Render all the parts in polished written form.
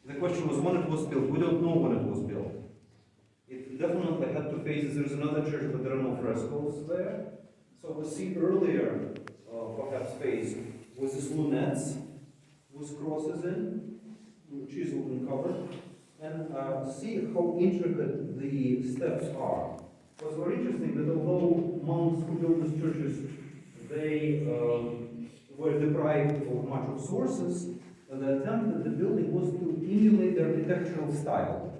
The question was when it was built. We don't know when it was built. It definitely had two phases. There's another church, but there are no frescoes there. So we see earlier, perhaps phase, was this lunettes with crosses in, chiseled and covered, and see how intricate the steps are. It was very interesting that although monks who built these churches, they were deprived of much of sources, the attempt at the building was to emulate their architectural style,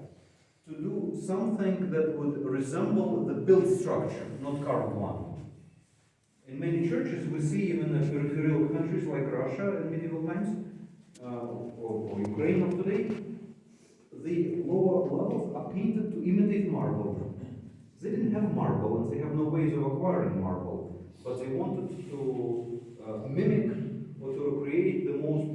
to do something that would resemble the built structure, not carved one. In many churches, we see even in peripheral countries like Russia in medieval times, or Ukraine of today, the lower levels are painted to imitate marble. They didn't have marble, and they have no ways of acquiring marble, but they wanted to mimic or to recreate the most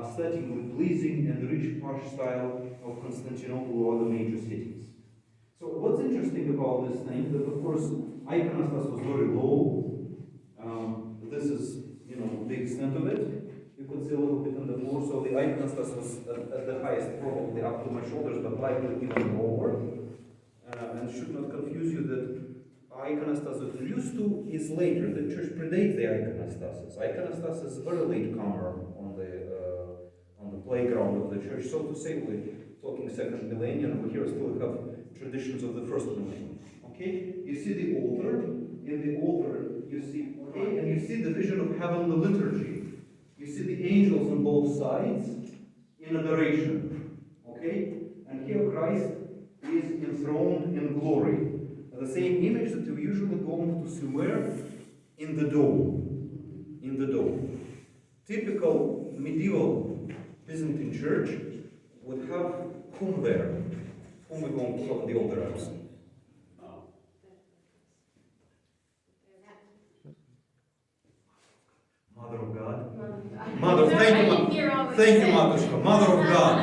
aesthetically pleasing and rich posh style of Constantinople or other major cities. So what's interesting about this thing, that of course iconoclasty was very low. This is, the extent of it. You could see a little bit on the floor, so the iconoclasty was at the highest, probably up to my shoulders, but likely even lower. And should not confuse you that iconostasis that used to is later. The church predates the iconostasis. Iconostasis is a very late comer on the playground of the church, so to say. We're talking second millennium. We here still have traditions of the first millennium. Okay, you see the altar. In the altar, you see, and you see the vision of heavenly liturgy. You see the angels on both sides in adoration. Okay, and here Christ is enthroned in glory. The same image that you usually going to see where? In the dome. In the dome. Typical medieval Byzantine church would have whom there? Whom we're going to put on the altar apps? Mother of God. Thank you, Matushka. Mother of God.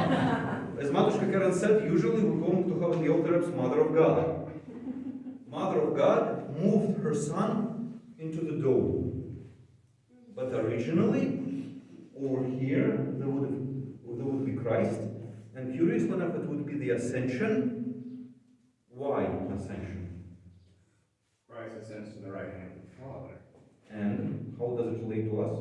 As Matushka Karen said, usually we're going to have in the altar apps Mother of God. Mother of God moved her son into the dome. But originally, over here, there would be Christ. And curiously enough, it would be the ascension. Why ascension? Christ ascends to the right hand of the Father. And how does it relate to us?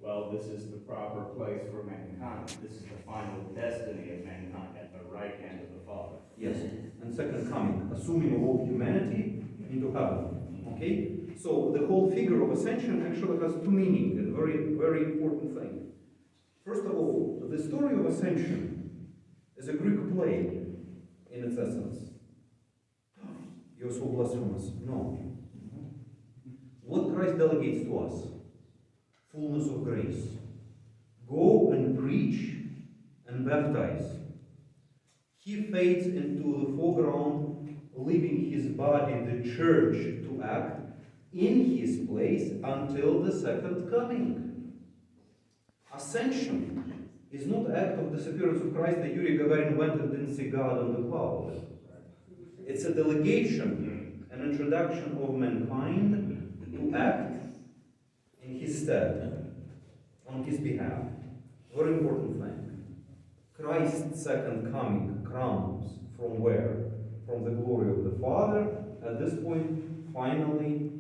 Well, this is the proper place for mankind. This is the final destiny of mankind at the right hand of the Father. Yes. And second coming, assuming all humanity into heaven. Okay? So the whole figure of ascension actually has two meanings, and very, very important thing. First of all, the story of ascension is a Greek play in its essence. You're so blasphemous. No. What Christ delegates to us? Fullness of grace. Go and preach and baptize. He fades into the foreground, leaving his body, the church, to act in his place until the second coming. Ascension is not act of disappearance of Christ that Yuri Gagarin went and didn't see God on the cloud. It's a delegation, an introduction of mankind to act in his stead, on his behalf. Very important thing. Christ's second coming comes from where? From the glory of the Father. At this point, finally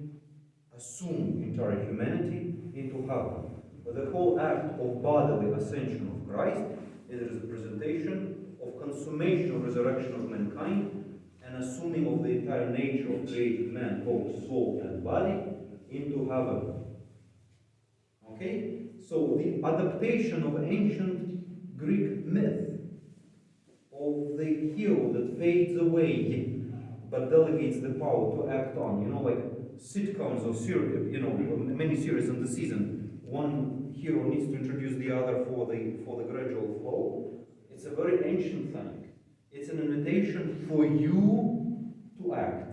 assume entire humanity into heaven. But the whole act of bodily ascension of Christ is a representation of consummation of resurrection of mankind and assuming of the entire nature of created man, both soul and body, into heaven. Okay? So the adaptation of ancient Greek myth of the hero that fades away but delegates the power to act on, like sitcoms or series, many series in the season. One hero needs to introduce the other for the gradual flow. It's a very ancient thing. It's an invitation for you to act.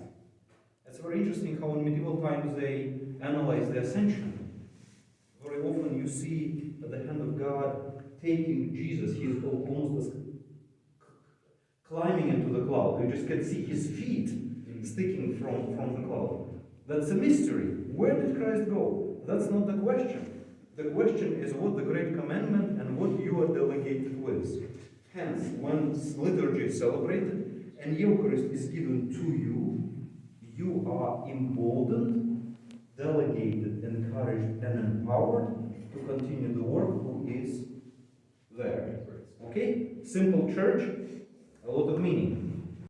It's very interesting how in medieval times they analyze the ascension. Very often you see at the hand of God taking Jesus. He is almost climbing into the cloud. You just can see his feet sticking from the cloud. That's a mystery. Where did Christ go? That's not the question. The question is what the great commandment and what you are delegated with. Hence, when liturgy is celebrated and Eucharist is given to you, you are emboldened, delegated, encouraged, and empowered to continue the work who is there. Okay? Simple church, a lot of meaning.